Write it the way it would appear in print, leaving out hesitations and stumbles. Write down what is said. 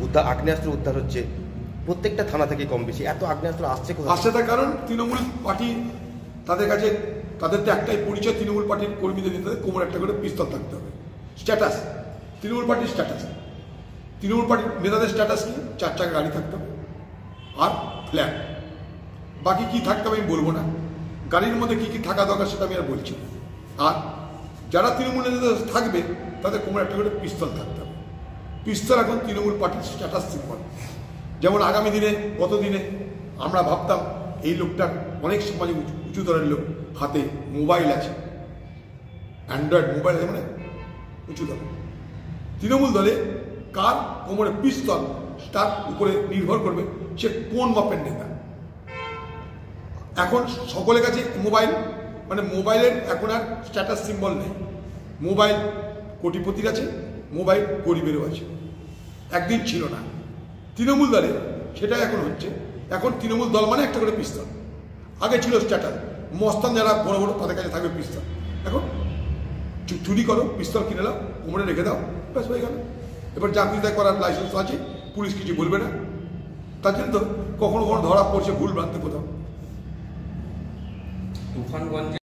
উদ্ধার আগ্নেয়াস্ত্র উদ্ধার হচ্ছে প্রত্যেকটা থানা থেকে কম বেশি। এত আগ্নেয়াস্ত্র আসছে কোথা আসছে? তার কারণ তৃণমূল পার্টি তাদের কাছে তাদের তো একটাই পরিচয়, তৃণমূল পার্টির কর্মীদের নিতে কোমর একটা করে পিস্তল থাকতে হবে। স্ট্যাটাস, তৃণমূল পার্টির স্ট্যাটাস, তৃণমূল পার্টির নেতাদের স্ট্যাটাস কি? 4 চাকা গাড়ি থাকতে হবে আর ফ্ল্যাট। বাকি কি থাকতে হবে আমি বলবো না, গাড়ির মধ্যে কি কি থাকা দরকার সেটা আমি আর বলছি না। আর যারা তৃণমূল নেতা থাকবে তাদের কোমর একটা করে পিস্তল থাকতে হবে। পিস্তল এখন তৃণমূল পার্টির স্ট্যাটাস সিম্বল। যেমন আগামী দিনে গত দিনে আমরা ভাবতাম এই লোকটার অনেক সমাজে উঁচু দরের লোক, হাতে মোবাইল আছে, অ্যান্ড্রয়েড মোবাইল আছে, মানে উঁচু দল। তৃণমূল দলে কার কোমরে পিস্তল তার উপরে নির্ভর করবে সে কোন মাপের নেতা। এখন সকলের কাছে মোবাইল, মানে মোবাইলের এখন আর স্ট্যাটাস সিম্বল নেই। মোবাইল কোটিপতির আছে, মোবাইল গরিবেরও আছে। একদিন ছিল না তৃণমূল দলে, সেটা এখন হচ্ছে। এখন তৃণমূল দল মানে একটা করে পিস্তল। আগে ছিল স্ট্যাটাস, মস্তান যারা বড় বড় তাদের কাছে থাকবে পিস্তল। এখন চুরি করো, পিস্তল কিনে নাও, কোমরে রেখে দাও, ব্যাস হয়ে গেল। এবার চাকরি করার লাইসেন্স আছে, পুলিশ কিছু বলবে না। তার জন্য তো কখনো কখনো ধরা পড়ছে ভুল ভ্রান্তি কোথাও। তুফানগঞ্জে